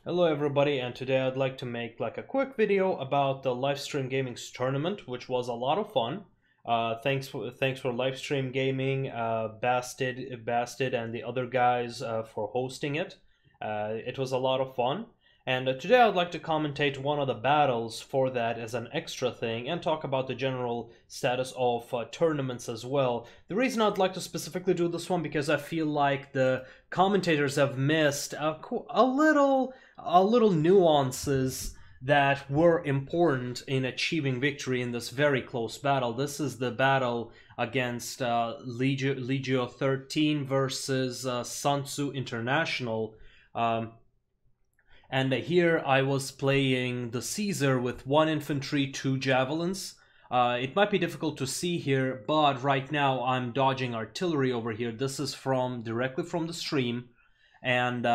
Hello everybody, and today I'd like to make a quick video about the Lifestream Gaming's tournament, which was a lot of fun. Thanks for Lifestream Gaming, Bastid, and the other guys for hosting it. It was a lot of fun, and today I'd like to commentate one of the battles for that as an extra thing, and talk about the general status of tournaments as well. The reason I'd like to specifically do this one because I feel like the commentators have missed a little nuances that were important in achieving victory in this very close battle. This is the battle against Legio XIII versus SUNTZU International. And here I was playing the Caesar with 1 infantry, 2 javelins. It might be difficult to see here, but right now I'm dodging artillery over here. This is directly from the stream, and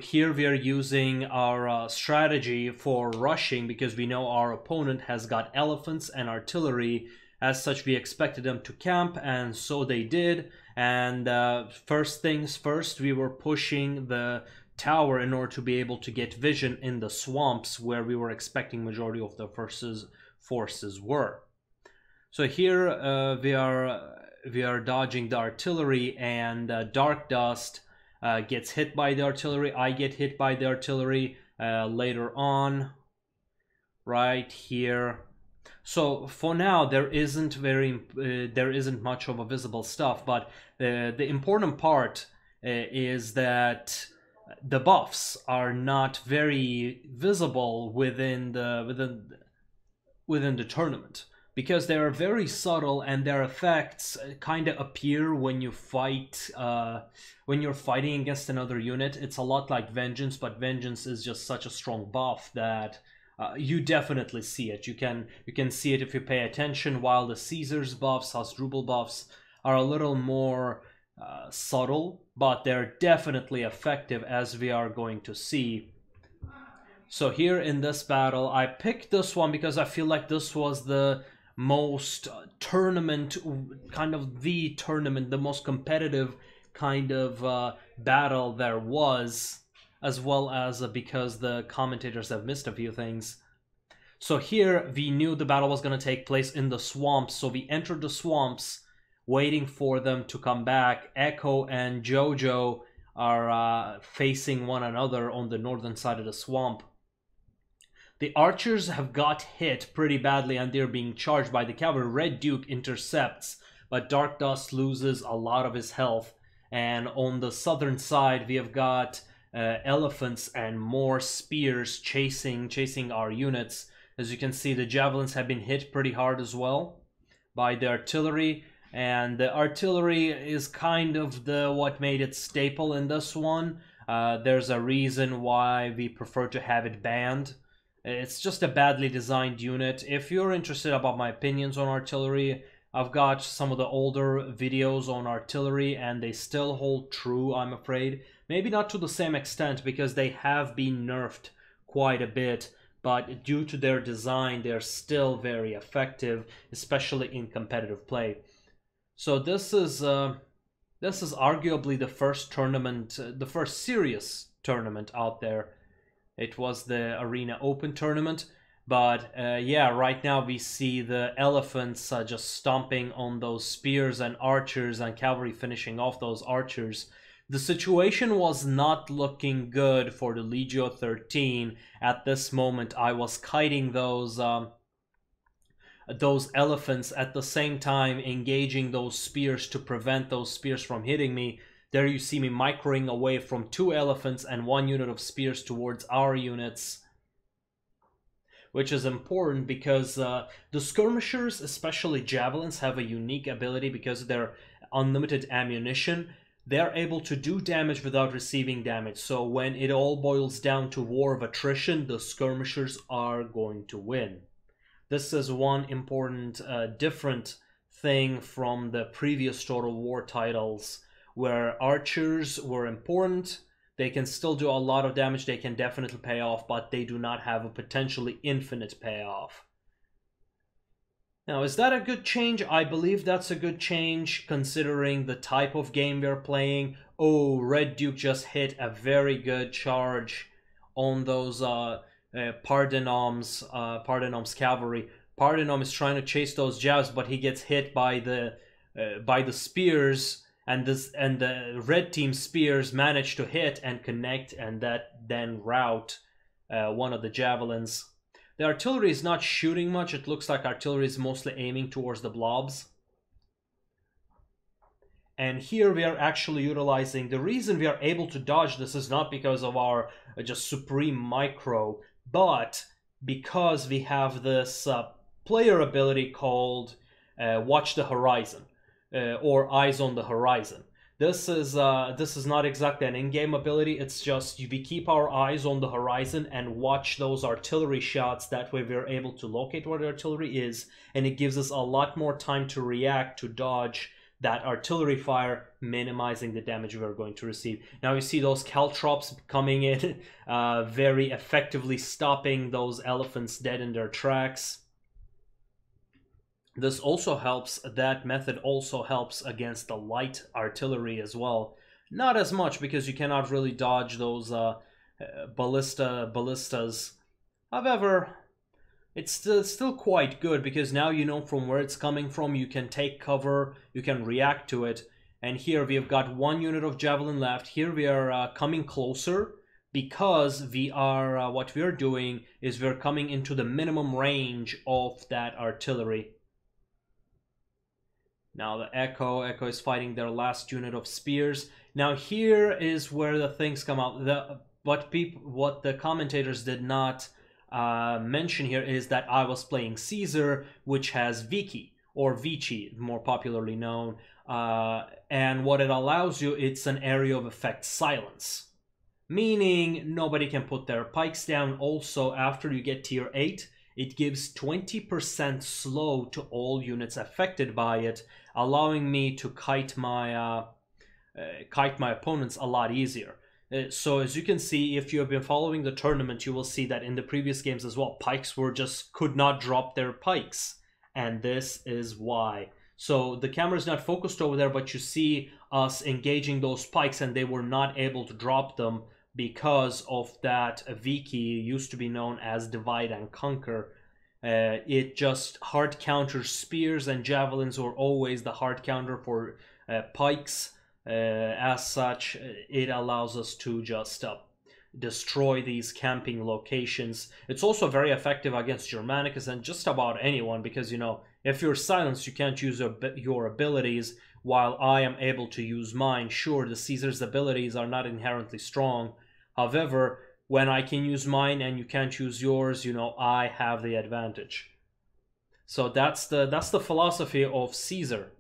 here we are using our strategy for rushing because we know our opponent has got elephants and artillery. As such, we expected them to camp, and so they did. And first things first, we were pushing the tower in order to be able to get vision in the swamps where we were expecting majority of the forces were. So here we are dodging the artillery, and Dark Dust gets hit by the artillery. I get hit by the artillery later on, right here. So for now there isn't much of a visible stuff, but the important part is that the buffs are not very visible within the tournament, because they are very subtle and their effects kind of appear when you fight, when you're fighting against another unit. It's a lot like Vengeance, but Vengeance is just such a strong buff that you definitely see it. You can see it if you pay attention, while the Caesar's buffs, Hasdrubal buffs, are a little more subtle, but they're definitely effective, as we are going to see. So here in this battle, I picked this one because I feel like this was the most tournament, the most competitive kind of battle there was, as well as because the commentators have missed a few things. So here we knew the battle was going to take place in the swamps, so we entered the swamps waiting for them to come back. Echo and Jojo are facing one another on the northern side of the swamp. The archers have got hit pretty badly and they're being charged by the cavalry. Red Duke intercepts, but Dark Dust loses a lot of his health. And on the southern side, we have got elephants and more spears chasing our units. As you can see, the javelins have been hit pretty hard as well by the artillery. And the artillery is kind of what made it staple in this one. There's a reason why we prefer to have it banned. It's just a badly designed unit. If you're interested about my opinions on artillery, I've got some of the older videos on artillery and they still hold true, I'm afraid. Maybe not to the same extent because they have been nerfed quite a bit, but due to their design, they're still very effective, especially in competitive play. So this is arguably the first tournament, the first serious tournament out there. It was the Arena Open tournament, but yeah, right now we see the elephants just stomping on those spears and archers and cavalry finishing off those archers. The situation was not looking good for the Legio XIII. At this moment, I was kiting those elephants at the same time engaging those spears to prevent those spears from hitting me. There you see me microing away from 2 elephants and 1 unit of spears towards our units, which is important because the skirmishers, especially javelins, have a unique ability because of their unlimited ammunition. They're able to do damage without receiving damage. So when it all boils down to war of attrition, the skirmishers are going to win. This is one important different thing from the previous Total War titles, where archers were important. They can still do a lot of damage, they can definitely pay off, but they do not have a potentially infinite payoff. Now, is that a good change? I believe that's a good change considering the type of game we're playing. Oh, Red Duke just hit a very good charge on those Pardenom's cavalry. Pardenom is trying to chase those jabs, but he gets hit by the spears, and the red team spears manage to hit and connect, and that then rout one of the javelins. The artillery is not shooting much. It looks like artillery is mostly aiming towards the blobs. And here we are actually utilizing, the reason we are able to dodge this is not because of our just supreme micro, but because we have this player ability called Watch the Horizon, or Eyes on the Horizon. This is not exactly an in-game ability. It's just we keep our eyes on the horizon and watch those artillery shots. That way we're able to locate where the artillery is, and it gives us a lot more time to react, to dodge that artillery fire, minimizing the damage we're going to receive. Now you see those caltrops coming in, very effectively stopping those elephants dead in their tracks. This also helps, that method also helps against the light artillery as well. Not as much, because you cannot really dodge those ballistas. However, it's still quite good, because now you know from where it's coming from, you can take cover, you can react to it. And here we have got one unit of javelin left. Here we are coming closer, because we are, what we are doing is we're coming into the minimum range of that artillery. Now the Echo is fighting their last unit of spears. Now here is where the things come out. What the commentators did not mention here is that I was playing Caesar, which has Vici, or Vici, more popularly known. And what it allows you, it's an area of effect silence. Meaning nobody can put their pikes down. Also, after you get tier 8, it gives 20% slow to all units affected by it, allowing me to kite my opponents a lot easier. So as you can see, if you have been following the tournament, you will see that in the previous games as well, pikes could not drop their pikes, and this is why. So the camera is not focused over there, but you see us engaging those pikes, and they were not able to drop them because of that Vici, used to be known as Divide and Conquer. It just hard counters spears, and javelins were always the hard counter for pikes. As such, it allows us to just destroy these camping locations. It's also very effective against Germanicus and just about anyone, because, you know, if you're silenced, you can't use your abilities, while I am able to use mine. Sure, the Caesar's abilities are not inherently strong. However, when I can use mine and you can't use yours, you know, I have the advantage. So that's the philosophy of Caesar.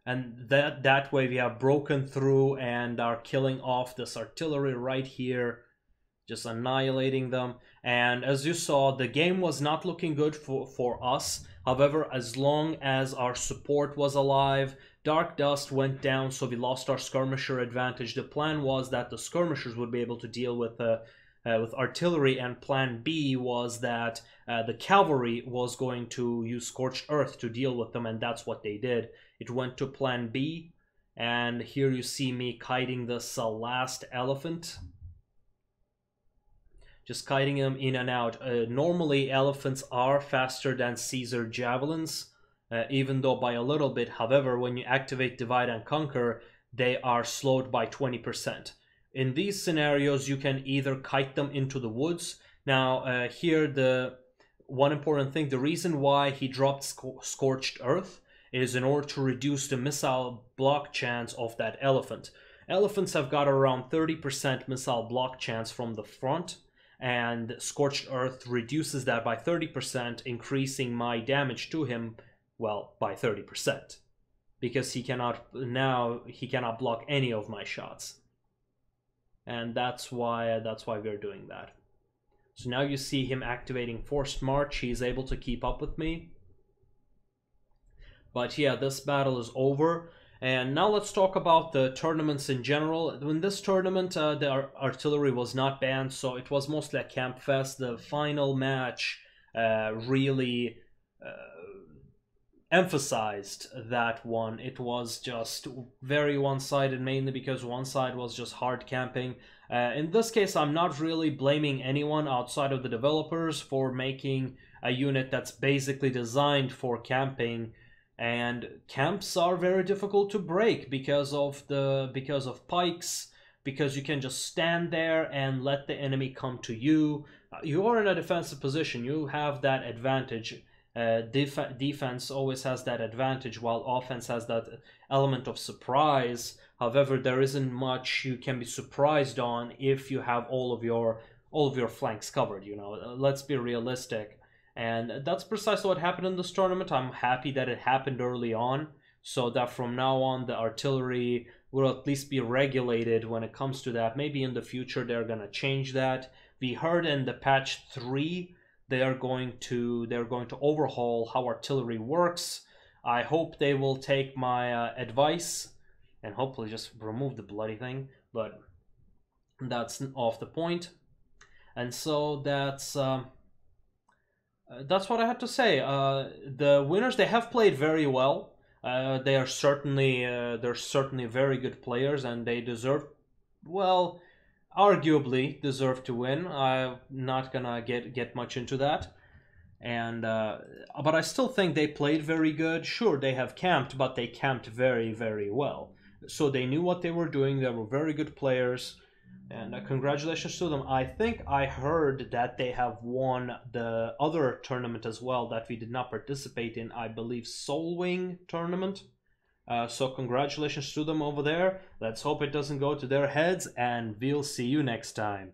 And that way we have broken through and are killing off this artillery right here, just annihilating them. And as you saw, the game was not looking good for us. However, as long as our support was alive, Dark Dust went down, so we lost our skirmisher advantage. The plan was that the skirmishers would be able to deal with artillery, and plan B was that the cavalry was going to use Scorched Earth to deal with them, and that's what they did. It went to plan B, and here you see me kiting this last elephant. Just kiting him in and out. Normally, elephants are faster than Caesar javelins, even though by a little bit. However, when you activate Divide and Conquer, they are slowed by 20%. In these scenarios, you can either kite them into the woods. Now, here, the one important thing, the reason why he dropped Scorched Earth is in order to reduce the missile block chance of that elephant. Elephants have got around 30% missile block chance from the front, and Scorched Earth reduces that by 30%, increasing my damage to him, well, by 30. Because he cannot block any of my shots. And that's why we're doing that. So now you see him activating Forced March. He's able to keep up with me. But yeah, this battle is over. And now let's talk about the tournaments in general. In this tournament, the artillery was not banned, so it was mostly a camp fest. The final match really emphasized that one. It was just very one-sided, mainly because one side was just hard camping In this case, I'm not really blaming anyone outside of the developers for making a unit that's basically designed for camping, and camps are very difficult to break because of pikes, because you can just stand there and let the enemy come to you. You are in a defensive position, you have that advantage. Defense always has that advantage, while offense has that element of surprise. However, there isn't much you can be surprised on if you have all of your flanks covered. You know, let's be realistic, and that's precisely what happened in this tournament. I'm happy that it happened early on, so that from now on the artillery will at least be regulated when it comes to that. Maybe in the future they're gonna change that. We heard in the patch 3 they're going to overhaul how artillery works. I hope they will take my advice and hopefully just remove the bloody thing, but that's off the point. And so that's what I have to say. The winners, they have played very well. They're certainly very good players, and they deserve, well, arguably deserve to win. I'm not gonna get much into that, and but I still think they played very good. Sure, they have camped, but they camped very, very well. So they knew what they were doing. They were very good players, and congratulations to them. I think I heard that they have won the other tournament as well that we did not participate in. I believe Soulwing tournament. So congratulations to them over there. Let's hope it doesn't go to their heads, and we'll see you next time.